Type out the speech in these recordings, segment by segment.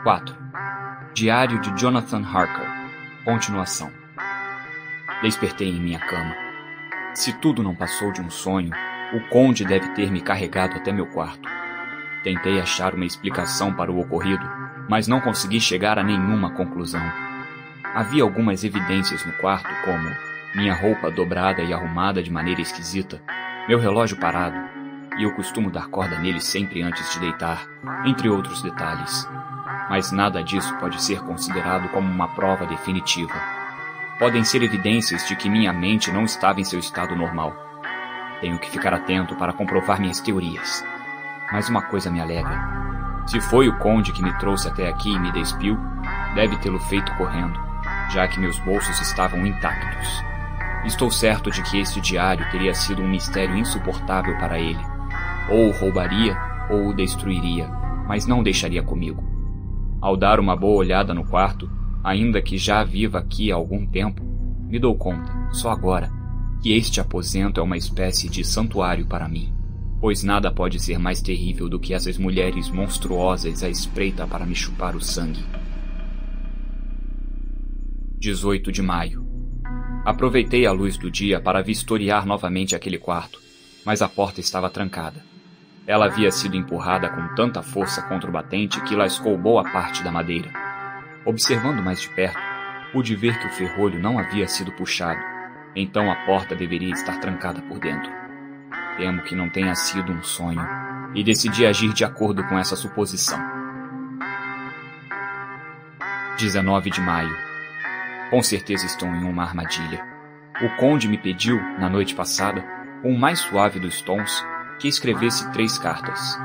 4. Diário de Jonathan Harker. Continuação. Despertei em minha cama. Se tudo não passou de um sonho, o conde deve ter me carregado até meu quarto. Tentei achar uma explicação para o ocorrido, mas não consegui chegar a nenhuma conclusão. Havia algumas evidências no quarto, como minha roupa dobrada e arrumada de maneira esquisita, meu relógio parado, e eu costumo dar corda nele sempre antes de deitar, entre outros detalhes. Mas nada disso pode ser considerado como uma prova definitiva. Podem ser evidências de que minha mente não estava em seu estado normal. Tenho que ficar atento para comprovar minhas teorias. Mas uma coisa me alegra. Se foi o conde que me trouxe até aqui e me despiu, deve tê-lo feito correndo, já que meus bolsos estavam intactos. Estou certo de que este diário teria sido um mistério insuportável para ele. Ou o roubaria, ou o destruiria, mas não deixaria comigo. Ao dar uma boa olhada no quarto, ainda que já viva aqui há algum tempo, me dou conta, só agora, que este aposento é uma espécie de santuário para mim, pois nada pode ser mais terrível do que essas mulheres monstruosas à espreita para me chupar o sangue. 18 de maio. Aproveitei a luz do dia para vistoriar novamente aquele quarto, mas a porta estava trancada. Ela havia sido empurrada com tanta força contra o batente que lascou boa parte da madeira. Observando mais de perto, pude ver que o ferrolho não havia sido puxado, então a porta deveria estar trancada por dentro. Temo que não tenha sido um sonho, e decidi agir de acordo com essa suposição. 19 de maio. Com certeza estou em uma armadilha. O conde me pediu, na noite passada, com o mais suave dos tons, que escrevesse 3 cartas.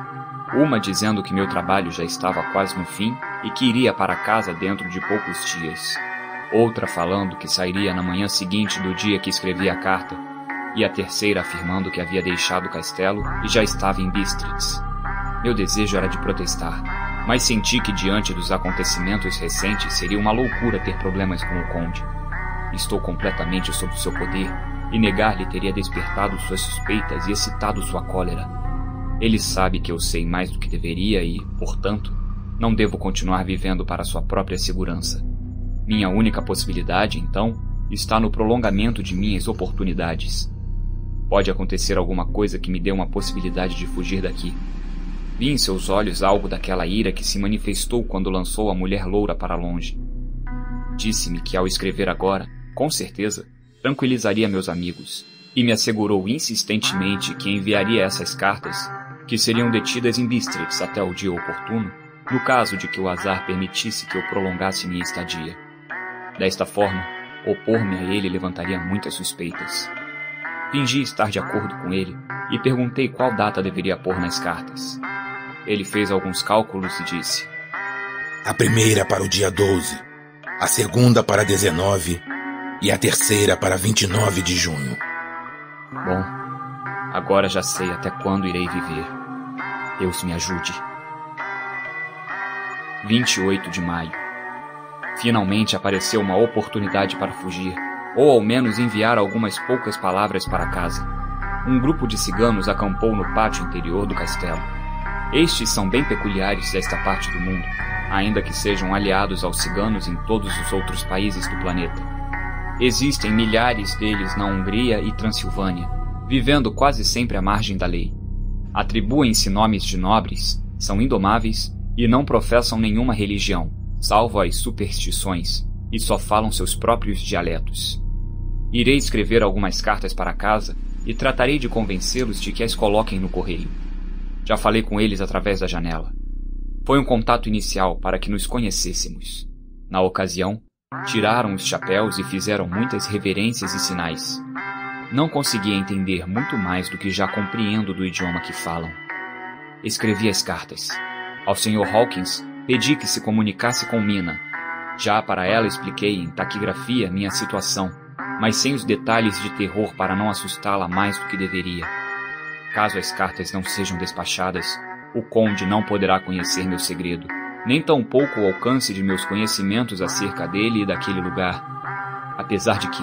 Uma dizendo que meu trabalho já estava quase no fim e que iria para casa dentro de poucos dias. Outra falando que sairia na manhã seguinte do dia que escrevi a carta, e a terceira afirmando que havia deixado o castelo e já estava em Bistritz. Meu desejo era de protestar, mas senti que diante dos acontecimentos recentes seria uma loucura ter problemas com o conde. Estou completamente sob seu poder, e negar-lhe teria despertado suas suspeitas e excitado sua cólera. Ele sabe que eu sei mais do que deveria e, portanto, não devo continuar vivendo para sua própria segurança. Minha única possibilidade, então, está no prolongamento de minhas oportunidades. Pode acontecer alguma coisa que me dê uma possibilidade de fugir daqui. Vi em seus olhos algo daquela ira que se manifestou quando lançou a mulher loura para longe. Disse-me que ao escrever agora, com certeza, tranquilizaria meus amigos, e me assegurou insistentemente que enviaria essas cartas, que seriam detidas em Bistritz até o dia oportuno, no caso de que o azar permitisse que eu prolongasse minha estadia. Desta forma, opor-me a ele levantaria muitas suspeitas. Fingi estar de acordo com ele e perguntei qual data deveria pôr nas cartas. Ele fez alguns cálculos e disse: a primeira para o dia 12, a segunda para 19 e a terceira para 29 de junho. Bom, agora já sei até quando irei viver. Deus me ajude. 28 de maio. Finalmente apareceu uma oportunidade para fugir, ou ao menos enviar algumas poucas palavras para casa. Um grupo de ciganos acampou no pátio interior do castelo. Estes são bem peculiares desta parte do mundo, ainda que sejam aliados aos ciganos em todos os outros países do planeta. Existem milhares deles na Hungria e Transilvânia, vivendo quase sempre à margem da lei. Atribuem-se nomes de nobres, são indomáveis e não professam nenhuma religião, salvo as superstições, e só falam seus próprios dialetos. Irei escrever algumas cartas para casa e tratarei de convencê-los de que as coloquem no correio. Já falei com eles através da janela. Foi um contato inicial para que nos conhecêssemos. Na ocasião, tiraram os chapéus e fizeram muitas reverências e sinais. Não conseguia entender muito mais do que já compreendo do idioma que falam. Escrevi as cartas. Ao Sr. Hawkins, pedi que se comunicasse com Mina. Já para ela expliquei em taquigrafia minha situação, mas sem os detalhes de terror para não assustá-la mais do que deveria. Caso as cartas não sejam despachadas, o conde não poderá conhecer meu segredo, nem tampouco o alcance de meus conhecimentos acerca dele e daquele lugar. Apesar de que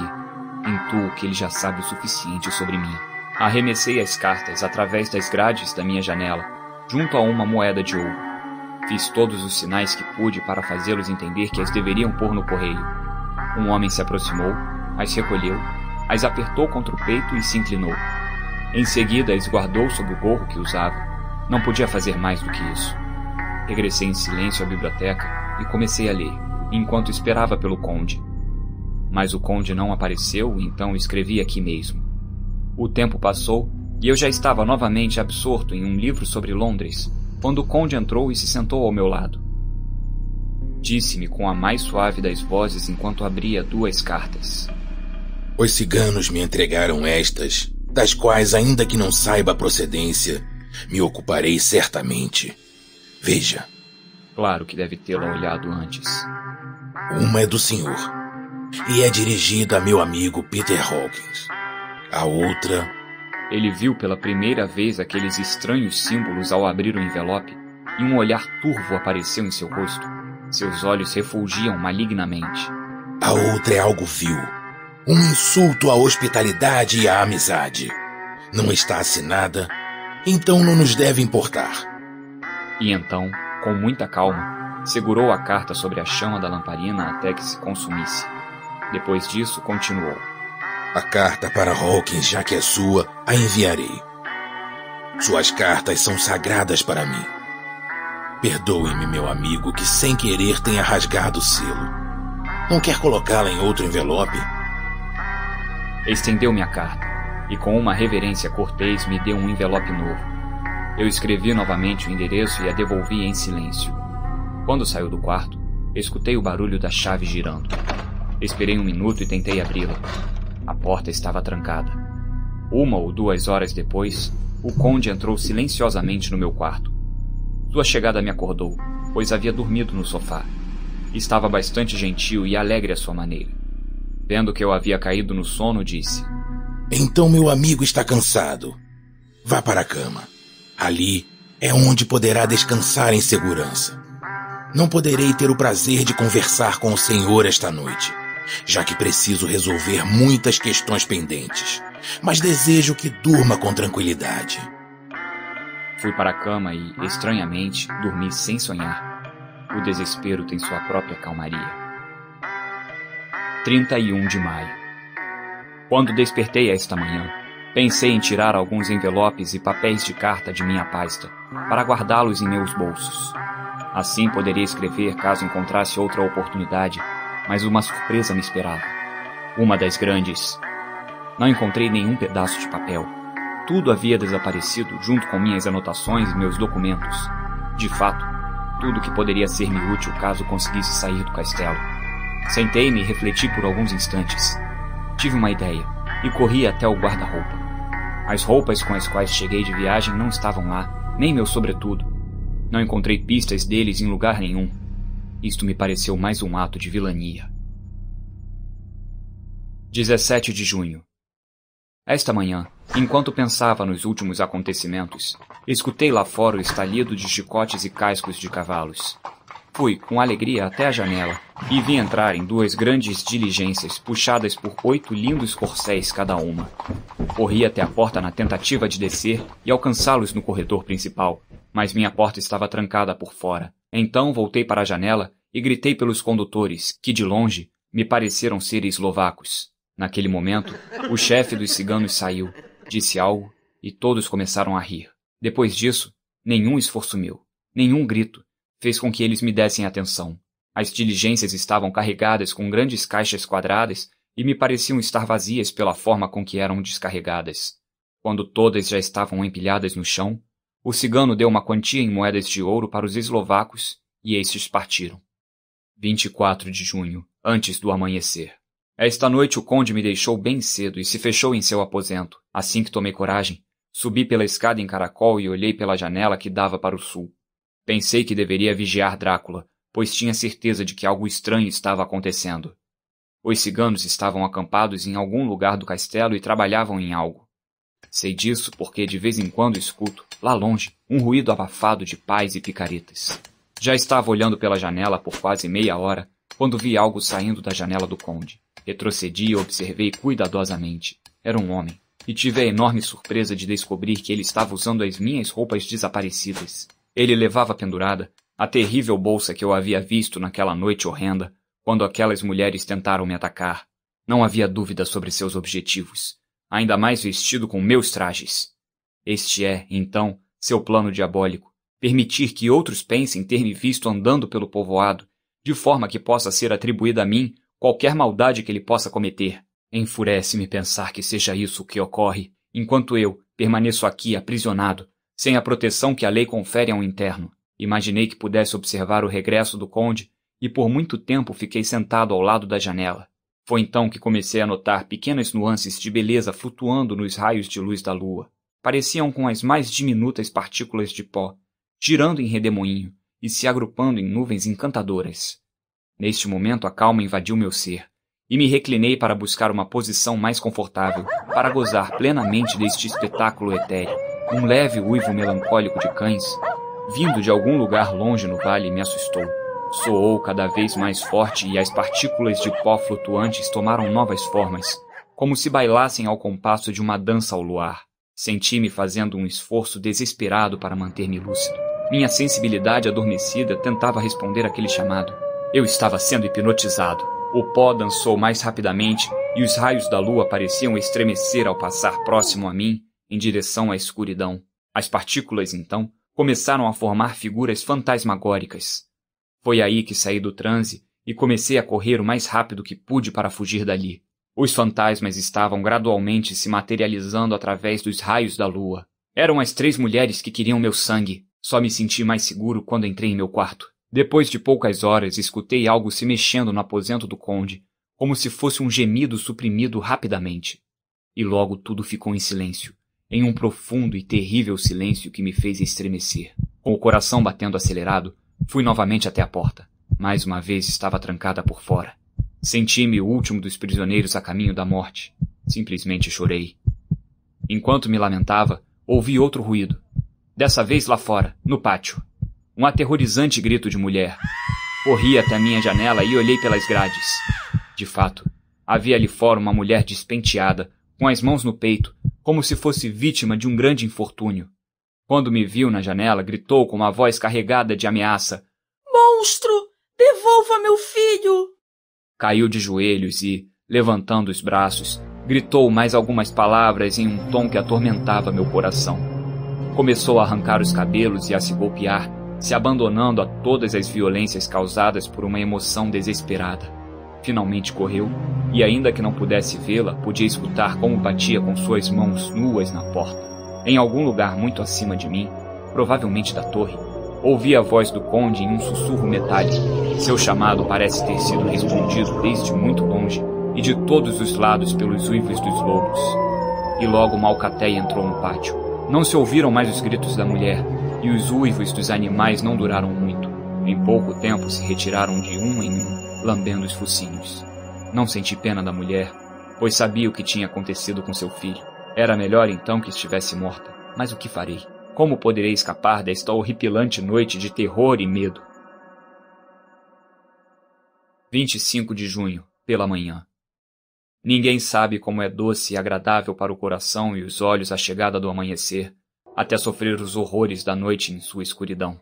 intuo que ele já sabe o suficiente sobre mim. Arremessei as cartas através das grades da minha janela, junto a uma moeda de ouro. Fiz todos os sinais que pude para fazê-los entender que as deveriam pôr no correio. Um homem se aproximou, as recolheu, as apertou contra o peito e se inclinou. Em seguida, as guardou sob o gorro que usava. Não podia fazer mais do que isso. Regressei em silêncio à biblioteca e comecei a ler, enquanto esperava pelo conde. Mas o conde não apareceu, então escrevi aqui mesmo. O tempo passou e eu já estava novamente absorto em um livro sobre Londres, quando o conde entrou e se sentou ao meu lado. Disse-me com a mais suave das vozes enquanto abria 2 cartas. Os ciganos me entregaram estas, das quais, ainda que não saiba a procedência, me ocuparei certamente. Veja. Claro que deve tê-la olhado antes. Uma é do senhor, e é dirigida a meu amigo Peter Hawkins. A outra... Ele viu pela primeira vez aqueles estranhos símbolos ao abrir o envelope, e um olhar turvo apareceu em seu rosto. Seus olhos refulgiam malignamente. A outra é algo vil. Um insulto à hospitalidade e à amizade. Não está assinada, então não nos deve importar. E então, com muita calma, segurou a carta sobre a chama da lamparina até que se consumisse. Depois disso, continuou. A carta para Hawkins, já que é sua, a enviarei. Suas cartas são sagradas para mim. Perdoe-me, meu amigo, que sem querer tenha rasgado o selo. Não quer colocá-la em outro envelope? Estendeu-me a carta e, com uma reverência cortês, me deu um envelope novo. Eu escrevi novamente o endereço e a devolvi em silêncio. Quando saiu do quarto, escutei o barulho da chave girando. Esperei 1 minuto e tentei abri-la. A porta estava trancada. 1 ou 2 horas depois, o conde entrou silenciosamente no meu quarto. Sua chegada me acordou, pois havia dormido no sofá. Estava bastante gentil e alegre à sua maneira. Vendo que eu havia caído no sono, disse: Então meu amigo está cansado. Vá para a cama. Ali é onde poderá descansar em segurança. Não poderei ter o prazer de conversar com o senhor esta noite, já que preciso resolver muitas questões pendentes, mas desejo que durma com tranquilidade. Fui para a cama e, estranhamente, dormi sem sonhar. O desespero tem sua própria calmaria. 31 de maio. Quando despertei esta manhã, pensei em tirar alguns envelopes e papéis de carta de minha pasta, para guardá-los em meus bolsos. Assim poderia escrever caso encontrasse outra oportunidade, mas uma surpresa me esperava. Uma das grandes. Não encontrei nenhum pedaço de papel. Tudo havia desaparecido junto com minhas anotações e meus documentos. De fato, tudo que poderia ser-me útil caso conseguisse sair do castelo. Sentei-me e refleti por alguns instantes. Tive uma ideia e corri até o guarda-roupa. As roupas com as quais cheguei de viagem não estavam lá, nem meu sobretudo. Não encontrei pistas deles em lugar nenhum. Isto me pareceu mais um ato de vilania. 17 de junho. Esta manhã, enquanto pensava nos últimos acontecimentos, escutei lá fora o estalido de chicotes e cascos de cavalos. Fui, com alegria, até a janela e vi entrar em 2 grandes diligências puxadas por 8 lindos corcéis cada uma. Corri até a porta na tentativa de descer e alcançá-los no corredor principal, mas minha porta estava trancada por fora. Então voltei para a janela e gritei pelos condutores, que de longe me pareceram ser eslovacos. Naquele momento, o chefe dos ciganos saiu, disse algo e todos começaram a rir. Depois disso, nenhum esforço meu, nenhum grito, fez com que eles me dessem atenção. As diligências estavam carregadas com grandes caixas quadradas e me pareciam estar vazias pela forma com que eram descarregadas. Quando todas já estavam empilhadas no chão, o cigano deu uma quantia em moedas de ouro para os eslovacos e estes partiram. 24 de junho, antes do amanhecer. Esta noite o conde me deixou bem cedo e se fechou em seu aposento. Assim que tomei coragem, subi pela escada em caracol e olhei pela janela que dava para o sul. Pensei que deveria vigiar Drácula, pois tinha certeza de que algo estranho estava acontecendo. Os ciganos estavam acampados em algum lugar do castelo e trabalhavam em algo. Sei disso porque de vez em quando escuto, lá longe, um ruído abafado de pais e picaretas. Já estava olhando pela janela por quase meia hora, quando vi algo saindo da janela do conde. Retrocedi e observei cuidadosamente. Era um homem, e tive a enorme surpresa de descobrir que ele estava usando as minhas roupas desaparecidas. Ele levava pendurada A terrível bolsa que eu havia visto naquela noite horrenda, quando aquelas mulheres tentaram me atacar. Não havia dúvida sobre seus objetivos, ainda mais vestido com meus trajes. Este é, então, seu plano diabólico, permitir que outros pensem ter me visto andando pelo povoado, de forma que possa ser atribuída a mim qualquer maldade que ele possa cometer. Enfurece-me pensar que seja isso o que ocorre, enquanto eu permaneço aqui aprisionado, sem a proteção que a lei confere a um interno. Imaginei que pudesse observar o regresso do conde e por muito tempo fiquei sentado ao lado da janela. Foi então que comecei a notar pequenas nuances de beleza flutuando nos raios de luz da lua. Pareciam com as mais diminutas partículas de pó, girando em redemoinho e se agrupando em nuvens encantadoras. Neste momento a calma invadiu meu ser, e me reclinei para buscar uma posição mais confortável, para gozar plenamente deste espetáculo etéreo. Um leve uivo melancólico de cães, vindo de algum lugar longe no vale, me assustou. Soou cada vez mais forte e as partículas de pó flutuantes tomaram novas formas, como se bailassem ao compasso de uma dança ao luar. Senti-me fazendo um esforço desesperado para manter-me lúcido. Minha sensibilidade adormecida tentava responder àquele chamado. Eu estava sendo hipnotizado. O pó dançou mais rapidamente e os raios da lua pareciam estremecer ao passar próximo a mim, em direção à escuridão. As partículas, então, começaram a formar figuras fantasmagóricas. Foi aí que saí do transe e comecei a correr o mais rápido que pude para fugir dali. Os fantasmas estavam gradualmente se materializando através dos raios da lua. Eram as 3 mulheres que queriam meu sangue. Só me senti mais seguro quando entrei em meu quarto. Depois de poucas horas, escutei algo se mexendo no aposento do conde, como se fosse um gemido suprimido rapidamente. E logo tudo ficou em silêncio, em um profundo e terrível silêncio que me fez estremecer. Com o coração batendo acelerado, fui novamente até a porta. Mais uma vez estava trancada por fora. Senti-me o último dos prisioneiros a caminho da morte. Simplesmente chorei. Enquanto me lamentava, ouvi outro ruído. Dessa vez lá fora, no pátio. Um aterrorizante grito de mulher. Corri até a minha janela e olhei pelas grades. De fato, havia ali fora uma mulher despenteada, com as mãos no peito, como se fosse vítima de um grande infortúnio. Quando me viu na janela, gritou com uma voz carregada de ameaça: "Monstro! Devolva meu filho!" Caiu de joelhos e, levantando os braços, gritou mais algumas palavras em um tom que atormentava meu coração. Começou a arrancar os cabelos e a se golpear, se abandonando a todas as violências causadas por uma emoção desesperada. Finalmente correu, e ainda que não pudesse vê-la, podia escutar como batia com suas mãos nuas na porta. Em algum lugar muito acima de mim, provavelmente da torre, ouvi a voz do conde em um sussurro metálico. Seu chamado parece ter sido respondido desde muito longe e de todos os lados pelos uivos dos lobos. E logo Malcatéia entrou no pátio. Não se ouviram mais os gritos da mulher, e os uivos dos animais não duraram muito. Em pouco tempo se retiraram de um em um, lambendo os focinhos. Não senti pena da mulher, pois sabia o que tinha acontecido com seu filho. Era melhor então que estivesse morta, mas o que farei? Como poderei escapar desta horripilante noite de terror e medo? 25 de junho, pela manhã. Ninguém sabe como é doce e agradável para o coração e os olhos a chegada do amanhecer, até sofrer os horrores da noite em sua escuridão.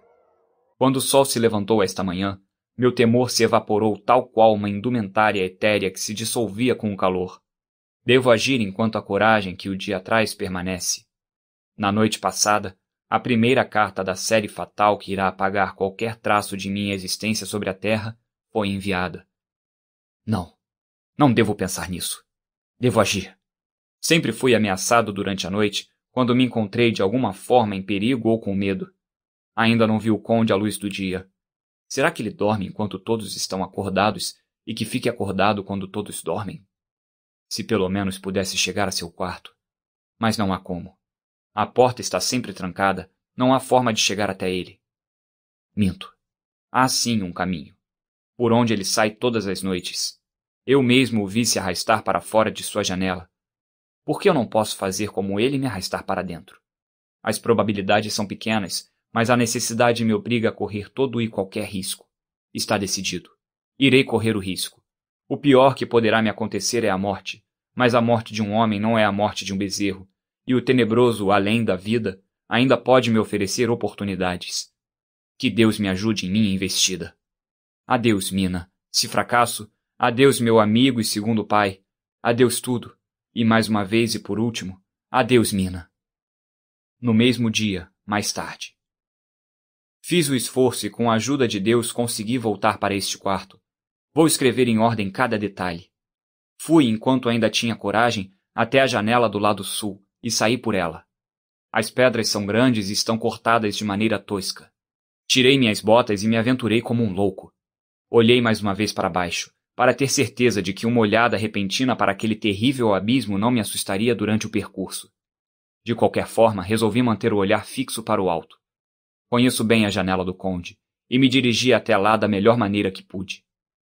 Quando o sol se levantou esta manhã, meu temor se evaporou tal qual uma indumentária etérea que se dissolvia com o calor. Devo agir enquanto a coragem que o dia atrás permanece. Na noite passada, a primeira carta da série fatal que irá apagar qualquer traço de minha existência sobre a Terra foi enviada. Não devo pensar nisso. Devo agir. Sempre fui ameaçado durante a noite, quando me encontrei de alguma forma em perigo ou com medo. Ainda não vi o conde à luz do dia. Será que ele dorme enquanto todos estão acordados e que fique acordado quando todos dormem? Se pelo menos pudesse chegar a seu quarto. Mas não há como. A porta está sempre trancada, não há forma de chegar até ele. Minto. Há sim um caminho, por onde ele sai todas as noites. Eu mesmo o vi se arrastar para fora de sua janela. Por que eu não posso fazer como ele e me arrastar para dentro? As probabilidades são pequenas, mas a necessidade me obriga a correr todo e qualquer risco. Está decidido. Irei correr o risco. O pior que poderá me acontecer é a morte, mas a morte de um homem não é a morte de um bezerro, e o tenebroso além da vida ainda pode me oferecer oportunidades. Que Deus me ajude em minha investida. Adeus, Mina. Se fracasso, adeus, meu amigo e segundo pai. Adeus tudo. E mais uma vez e por último, adeus, Mina. No mesmo dia, mais tarde. Fiz o esforço e com a ajuda de Deus consegui voltar para este quarto. Vou escrever em ordem cada detalhe. Fui, enquanto ainda tinha coragem, até a janela do lado sul e saí por ela. As pedras são grandes e estão cortadas de maneira tosca. Tirei minhas botas e me aventurei como um louco. Olhei mais uma vez para baixo, para ter certeza de que uma olhada repentina para aquele terrível abismo não me assustaria durante o percurso. De qualquer forma, resolvi manter o olhar fixo para o alto. Conheço bem a janela do conde, e me dirigi até lá da melhor maneira que pude.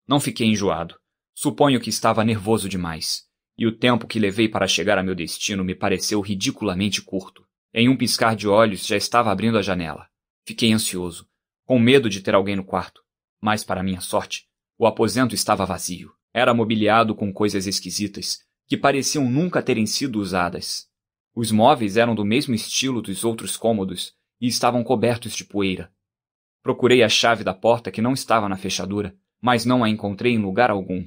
Não fiquei enjoado. Suponho que estava nervoso demais, e o tempo que levei para chegar a meu destino me pareceu ridiculamente curto. Em um piscar de olhos já estava abrindo a janela. Fiquei ansioso, com medo de ter alguém no quarto, mas, para minha sorte, o aposento estava vazio. Era mobiliado com coisas esquisitas, que pareciam nunca terem sido usadas. Os móveis eram do mesmo estilo dos outros cômodos e estavam cobertos de poeira. Procurei a chave da porta que não estava na fechadura, mas não a encontrei em lugar algum.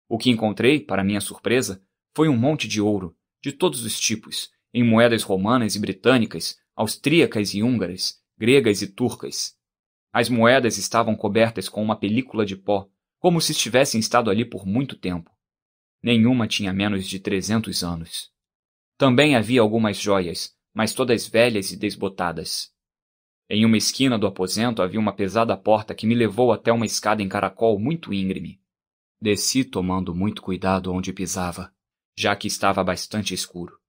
O que encontrei, para minha surpresa, foi um monte de ouro, de todos os tipos, em moedas romanas e britânicas, austríacas e húngaras, gregas e turcas. As moedas estavam cobertas com uma película de pó, como se tivessem estado ali por muito tempo. Nenhuma tinha menos de 300 anos. Também havia algumas joias, mas todas velhas e desbotadas. Em uma esquina do aposento havia uma pesada porta que me levou até uma escada em caracol muito íngreme. Desci tomando muito cuidado onde pisava, já que estava bastante escuro.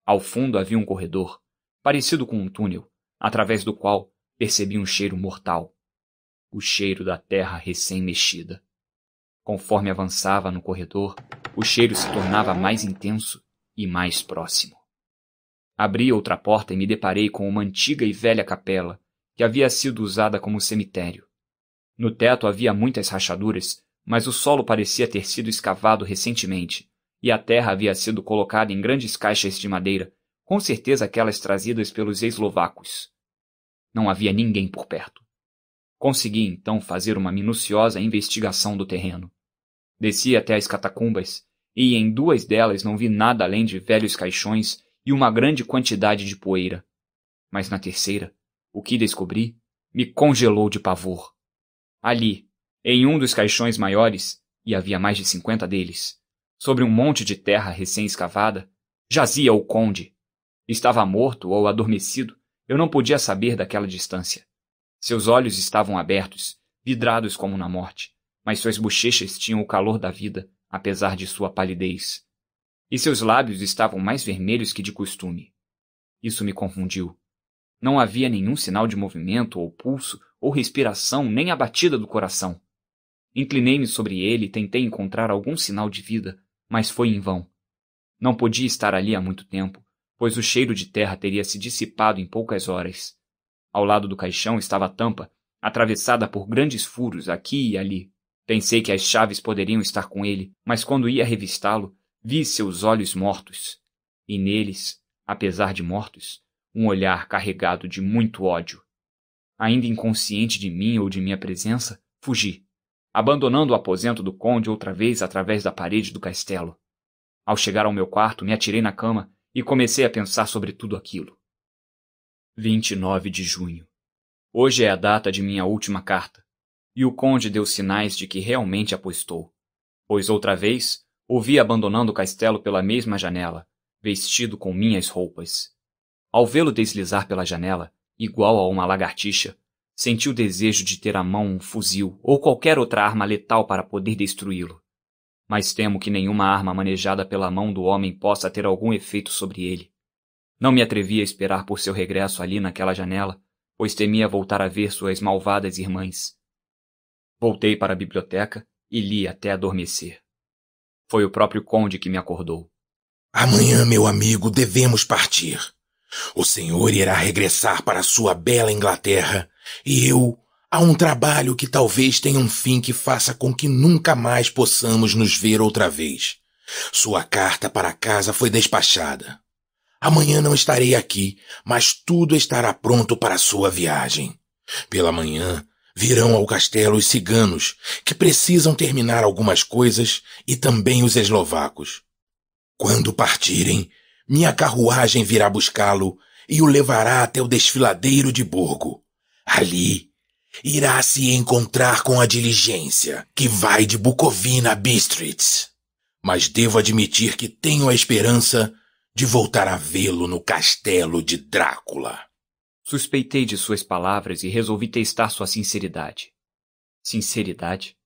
Ao fundo havia um corredor, parecido com um túnel, através do qual percebi um cheiro mortal. O cheiro da terra recém-mexida. Conforme avançava no corredor, o cheiro se tornava mais intenso e mais próximo. Abri outra porta e me deparei com uma antiga e velha capela, que havia sido usada como cemitério. No teto havia muitas rachaduras, mas o solo parecia ter sido escavado recentemente, e a terra havia sido colocada em grandes caixas de madeira, com certeza aquelas trazidas pelos eslovacos. Não havia ninguém por perto. Consegui, então, fazer uma minuciosa investigação do terreno. Desci até as catacumbas, e em duas delas não vi nada além de velhos caixões e uma grande quantidade de poeira. Mas na terceira, o que descobri me congelou de pavor. Ali, em um dos caixões maiores, e havia mais de 50 deles, sobre um monte de terra recém-escavada, jazia o conde. Estava morto ou adormecido, eu não podia saber daquela distância. Seus olhos estavam abertos, vidrados como na morte, mas suas bochechas tinham o calor da vida, apesar de sua palidez. E seus lábios estavam mais vermelhos que de costume. Isso me confundiu. Não havia nenhum sinal de movimento ou pulso ou respiração, nem a batida do coração. Inclinei-me sobre ele e tentei encontrar algum sinal de vida, mas foi em vão. Não podia estar ali há muito tempo, pois o cheiro de terra teria se dissipado em poucas horas. Ao lado do caixão estava a tampa, atravessada por grandes furos aqui e ali. Pensei que as chaves poderiam estar com ele, mas quando ia revistá-lo, vi seus olhos mortos. E neles, apesar de mortos, um olhar carregado de muito ódio. Ainda inconsciente de mim ou de minha presença, fugi, abandonando o aposento do conde outra vez através da parede do castelo. Ao chegar ao meu quarto, me atirei na cama e comecei a pensar sobre tudo aquilo. 29 de junho. Hoje é a data de minha última carta, e o conde deu sinais de que realmente apostou, pois outra vez o vi abandonando o castelo pela mesma janela, vestido com minhas roupas. Ao vê-lo deslizar pela janela, igual a uma lagartixa, senti o desejo de ter à mão um fuzil ou qualquer outra arma letal para poder destruí-lo. Mas temo que nenhuma arma manejada pela mão do homem possa ter algum efeito sobre ele. Não me atrevi a esperar por seu regresso ali naquela janela, pois temia voltar a ver suas malvadas irmãs. Voltei para a biblioteca e li até adormecer. Foi o próprio conde que me acordou. Amanhã, meu amigo, devemos partir. O senhor irá regressar para sua bela Inglaterra, e eu a um trabalho que talvez tenha um fim que faça com que nunca mais possamos nos ver outra vez. Sua carta para casa foi despachada. Amanhã não estarei aqui, mas tudo estará pronto para sua viagem. Pela manhã, virão ao castelo os ciganos, que precisam terminar algumas coisas, e também os eslovacos. Quando partirem, minha carruagem virá buscá-lo e o levará até o desfiladeiro de Borgo. Ali, irá se encontrar com a diligência que vai de Bukovina a Bistritz. Mas devo admitir que tenho a esperança de voltar a vê-lo no castelo de Drácula. Suspeitei de suas palavras e resolvi testar sua sinceridade. Sinceridade?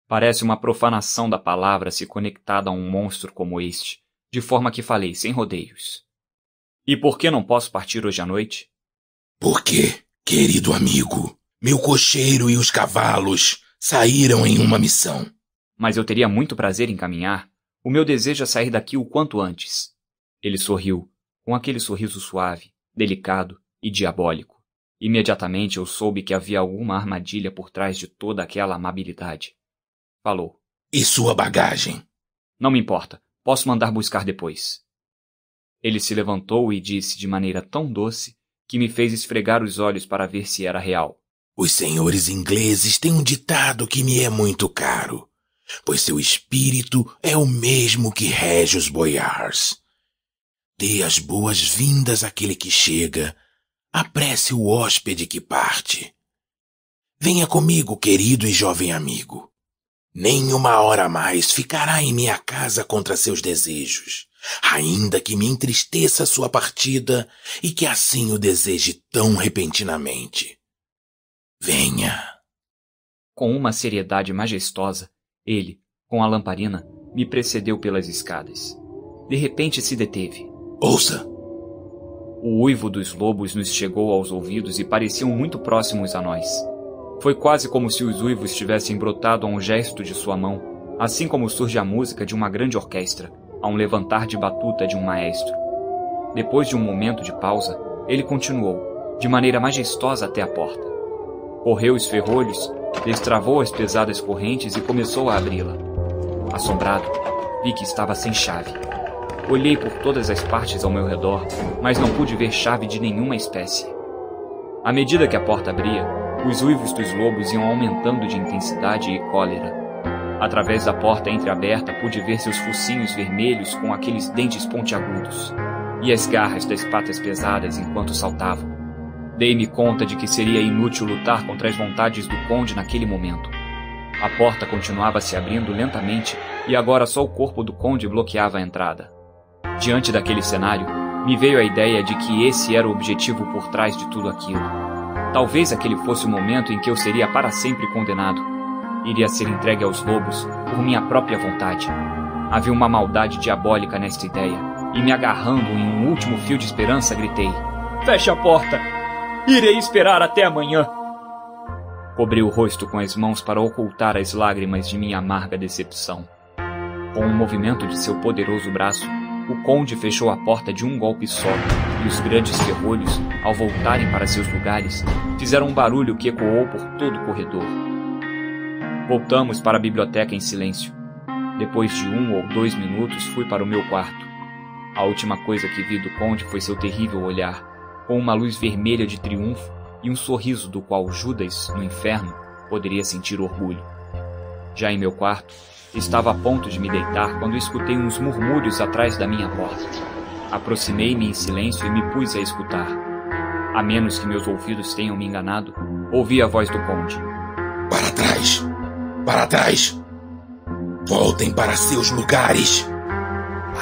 Parece uma profanação da palavra se conectada a um monstro como este, de forma que falei sem rodeios. E por que não posso partir hoje à noite? Porque, querido amigo, meu cocheiro e os cavalos saíram em uma missão. Mas eu teria muito prazer em caminhar. O meu desejo é sair daqui o quanto antes. Ele sorriu, com aquele sorriso suave, delicado e diabólico. Imediatamente eu soube que havia alguma armadilha por trás de toda aquela amabilidade. Falou. E sua bagagem? Não me importa. Posso mandar buscar depois. Ele se levantou e disse de maneira tão doce que me fez esfregar os olhos para ver se era real. Os senhores ingleses têm um ditado que me é muito caro, pois seu espírito é o mesmo que rege os boiars. Dê as boas-vindas àquele que chega, apresse o hóspede que parte. Venha comigo, querido e jovem amigo. Nem uma hora mais ficará em minha casa contra seus desejos, ainda que me entristeça sua partida e que assim o deseje tão repentinamente. Venha. Com uma seriedade majestosa, ele, com a lamparina, me precedeu pelas escadas. De repente se deteve. Ouça! O uivo dos lobos nos chegou aos ouvidos e pareciam muito próximos a nós. Foi quase como se os uivos tivessem brotado a um gesto de sua mão, assim como surge a música de uma grande orquestra, a um levantar de batuta de um maestro. Depois de um momento de pausa, ele continuou, de maneira majestosa até a porta. Correu os ferrolhos, destravou as pesadas correntes e começou a abri-la. Assombrado, vi que estava sem chave. Olhei por todas as partes ao meu redor, mas não pude ver chave de nenhuma espécie. À medida que a porta abria, os uivos dos lobos iam aumentando de intensidade e cólera. Através da porta entreaberta pude ver seus focinhos vermelhos com aqueles dentes pontiagudos, e as garras das patas pesadas enquanto saltavam. Dei-me conta de que seria inútil lutar contra as vontades do conde naquele momento. A porta continuava se abrindo lentamente e agora só o corpo do conde bloqueava a entrada. Diante daquele cenário, me veio a ideia de que esse era o objetivo por trás de tudo aquilo. Talvez aquele fosse o momento em que eu seria para sempre condenado. Iria ser entregue aos lobos por minha própria vontade. Havia uma maldade diabólica nesta ideia, e me agarrando em um último fio de esperança, gritei: "Feche a porta! Irei esperar até amanhã!" Cobri o rosto com as mãos para ocultar as lágrimas de minha amarga decepção. Com um movimento de seu poderoso braço, o conde fechou a porta de um golpe só, e os grandes ferrolhos, ao voltarem para seus lugares, fizeram um barulho que ecoou por todo o corredor. Voltamos para a biblioteca em silêncio. Depois de 1 ou 2 minutos, fui para o meu quarto. A última coisa que vi do conde foi seu terrível olhar, com uma luz vermelha de triunfo e um sorriso do qual Judas, no inferno, poderia sentir orgulho. Já em meu quarto, estava a ponto de me deitar quando escutei uns murmúrios atrás da minha porta. Aproximei-me em silêncio e me pus a escutar. A menos que meus ouvidos tenham me enganado, ouvi a voz do conde. Para trás! Para trás! Voltem para seus lugares!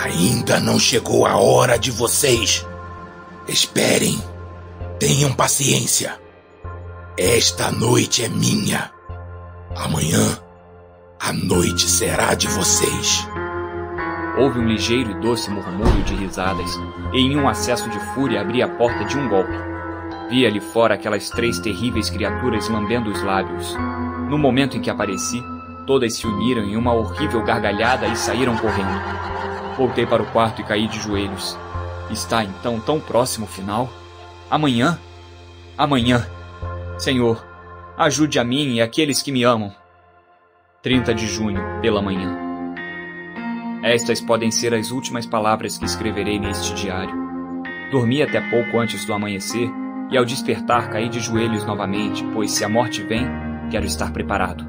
Ainda não chegou a hora de vocês! Esperem! Tenham paciência! Esta noite é minha! Amanhã, a noite será de vocês! Houve um ligeiro e doce murmúrio de risadas, e em um acesso de fúria abri a porta de um golpe. Vi ali fora aquelas 3 terríveis criaturas lambendo os lábios. No momento em que apareci, todas se uniram em uma horrível gargalhada e saíram correndo. Voltei para o quarto e caí de joelhos. Está então tão próximo o final? Amanhã? Amanhã. Senhor, ajude a mim e aqueles que me amam. 30 de junho, pela manhã. Estas podem ser as últimas palavras que escreverei neste diário. Dormi até pouco antes do amanhecer e ao despertar caí de joelhos novamente, pois se a morte vem, quero estar preparado.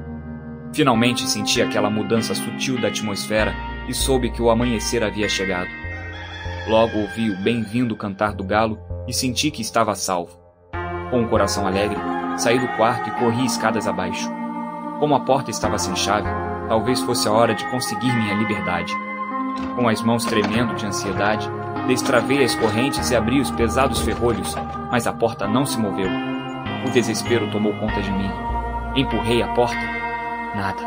Finalmente senti aquela mudança sutil da atmosfera e soube que o amanhecer havia chegado. Logo ouvi o bem-vindo cantar do galo e senti que estava a salvo. Com o coração alegre, saí do quarto e corri escadas abaixo. Como a porta estava sem chave, talvez fosse a hora de conseguir minha liberdade. Com as mãos tremendo de ansiedade, destravei as correntes e abri os pesados ferrolhos, mas a porta não se moveu. O desespero tomou conta de mim. Empurrei a porta. Nada.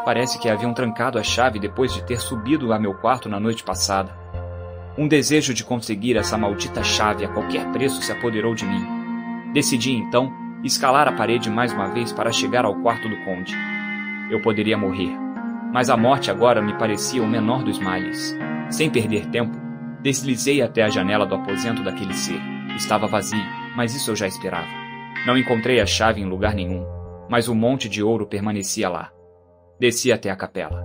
Parece que haviam trancado a chave depois de ter subido a meu quarto na noite passada. Um desejo de conseguir essa maldita chave a qualquer preço se apoderou de mim. Decidi, então, escalar a parede mais uma vez para chegar ao quarto do conde. Eu poderia morrer, mas a morte agora me parecia o menor dos males. Sem perder tempo, deslizei até a janela do aposento daquele ser. Estava vazio, mas isso eu já esperava. Não encontrei a chave em lugar nenhum, mas o monte de ouro permanecia lá. Desci até a capela.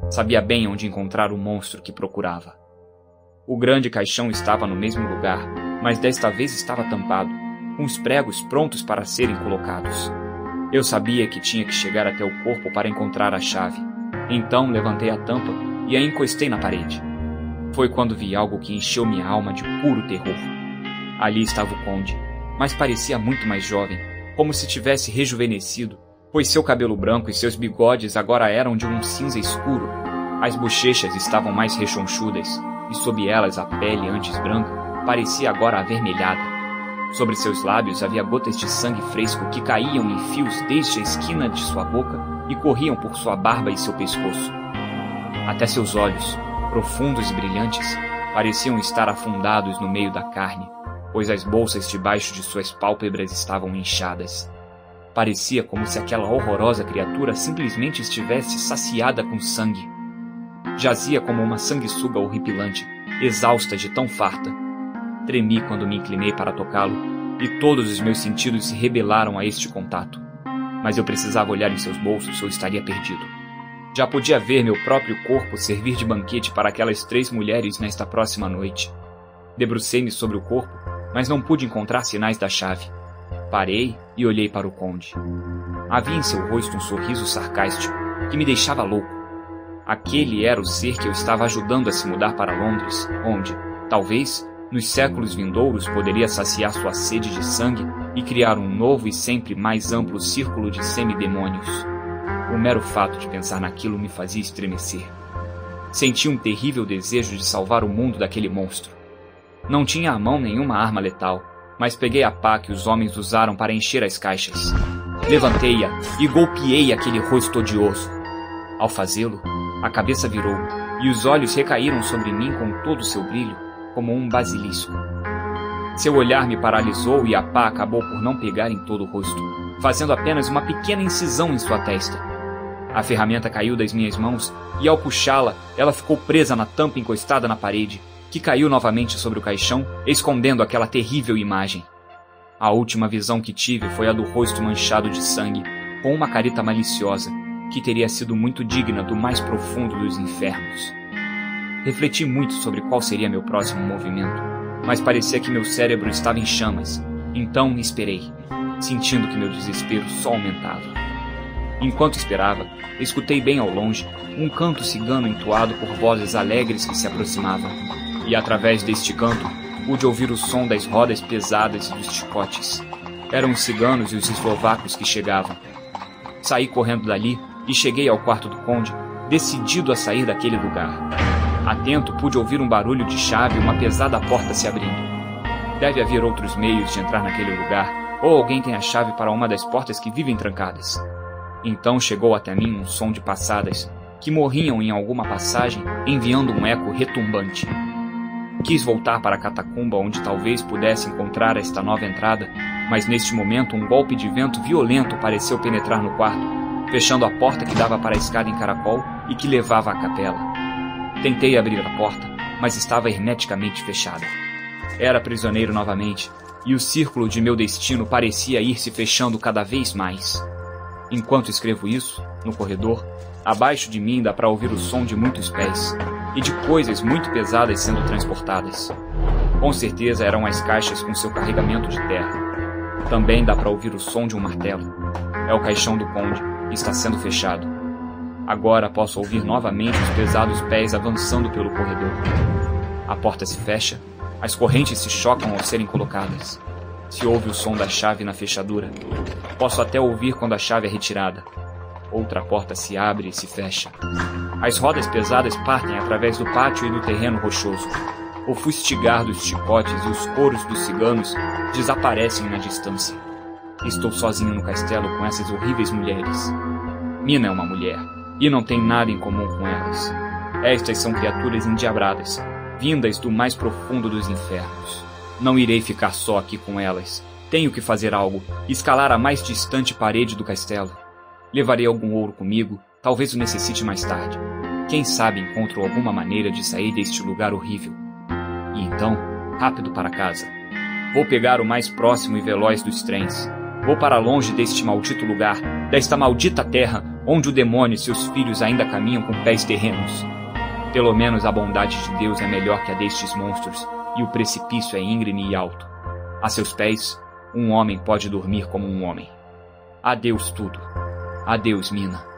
Sabia bem onde encontrar o monstro que procurava. O grande caixão estava no mesmo lugar, mas desta vez estava tampado, com os pregos prontos para serem colocados. Eu sabia que tinha que chegar até o corpo para encontrar a chave. Então levantei a tampa e a encostei na parede. Foi quando vi algo que encheu minha alma de puro terror. Ali estava o conde, mas parecia muito mais jovem, como se tivesse rejuvenescido, pois seu cabelo branco e seus bigodes agora eram de um cinza escuro. As bochechas estavam mais rechonchudas, e sob elas a pele, antes branca, parecia agora avermelhada. Sobre seus lábios havia gotas de sangue fresco que caíam em fios desde a esquina de sua boca e corriam por sua barba e seu pescoço. Até seus olhos, profundos e brilhantes, pareciam estar afundados no meio da carne, pois as bolsas debaixo de suas pálpebras estavam inchadas. Parecia como se aquela horrorosa criatura simplesmente estivesse saciada com sangue. Jazia como uma sanguessuga horripilante, exausta de tão farta. Tremi quando me inclinei para tocá-lo, e todos os meus sentidos se rebelaram a este contato. Mas eu precisava olhar em seus bolsos ou estaria perdido. Já podia ver meu próprio corpo servir de banquete para aquelas 3 mulheres nesta próxima noite. Debrucei-me sobre o corpo, mas não pude encontrar sinais da chave. Parei e olhei para o conde. Havia em seu rosto um sorriso sarcástico que me deixava louco. Aquele era o ser que eu estava ajudando a se mudar para Londres, onde, talvez, nos séculos vindouros poderia saciar sua sede de sangue e criar um novo e sempre mais amplo círculo de semidemônios. O mero fato de pensar naquilo me fazia estremecer. Senti um terrível desejo de salvar o mundo daquele monstro. Não tinha à mão nenhuma arma letal, mas peguei a pá que os homens usaram para encher as caixas. Levantei-a e golpeei aquele rosto odioso. Ao fazê-lo, a cabeça virou e os olhos recaíram sobre mim com todo o seu brilho, como um basilisco. Seu olhar me paralisou e a pá acabou por não pegar em todo o rosto, fazendo apenas uma pequena incisão em sua testa. A ferramenta caiu das minhas mãos e, ao puxá-la, ela ficou presa na tampa encostada na parede, que caiu novamente sobre o caixão, escondendo aquela terrível imagem. A última visão que tive foi a do rosto manchado de sangue, com uma careta maliciosa, que teria sido muito digna do mais profundo dos infernos. Refleti muito sobre qual seria meu próximo movimento, mas parecia que meu cérebro estava em chamas, então esperei, sentindo que meu desespero só aumentava. Enquanto esperava, escutei bem ao longe um canto cigano entoado por vozes alegres que se aproximavam, e através deste canto pude ouvir o som das rodas pesadas e dos chicotes. Eram os ciganos e os eslovacos que chegavam. Saí correndo dali e cheguei ao quarto do conde, decidido a sair daquele lugar. Atento, pude ouvir um barulho de chave e uma pesada porta se abrindo. Deve haver outros meios de entrar naquele lugar, ou alguém tem a chave para uma das portas que vivem trancadas. Então chegou até mim um som de passadas, que morriam em alguma passagem, enviando um eco retumbante. Quis voltar para a catacumba onde talvez pudesse encontrar esta nova entrada, mas neste momento um golpe de vento violento pareceu penetrar no quarto, fechando a porta que dava para a escada em caracol e que levava à capela. Tentei abrir a porta, mas estava hermeticamente fechada. Era prisioneiro novamente, e o círculo de meu destino parecia ir se fechando cada vez mais. Enquanto escrevo isso, no corredor, abaixo de mim dá para ouvir o som de muitos pés e de coisas muito pesadas sendo transportadas. Com certeza eram as caixas com seu carregamento de terra. Também dá para ouvir o som de um martelo. É o caixão do conde, e está sendo fechado. Agora posso ouvir novamente os pesados pés avançando pelo corredor. A porta se fecha, as correntes se chocam ao serem colocadas. Se ouve o som da chave na fechadura, posso até ouvir quando a chave é retirada. Outra porta se abre e se fecha. As rodas pesadas partem através do pátio e do terreno rochoso. O fustigar dos chicotes e os coros dos ciganos desaparecem na distância. Estou sozinho no castelo com essas horríveis mulheres. Mina é uma mulher, e não tem nada em comum com elas. Estas são criaturas endiabradas, vindas do mais profundo dos infernos. Não irei ficar só aqui com elas. Tenho que fazer algo, escalar a mais distante parede do castelo. Levarei algum ouro comigo, talvez o necessite mais tarde. Quem sabe encontro alguma maneira de sair deste lugar horrível. E então, rápido para casa. Vou pegar o mais próximo e veloz dos trens. Vou para longe deste maldito lugar, desta maldita terra, onde o demônio e seus filhos ainda caminham com pés terrenos. Pelo menos a bondade de Deus é melhor que a destes monstros, e o precipício é íngreme e alto. A seus pés, um homem pode dormir como um homem. Adeus tudo. Adeus, Mina.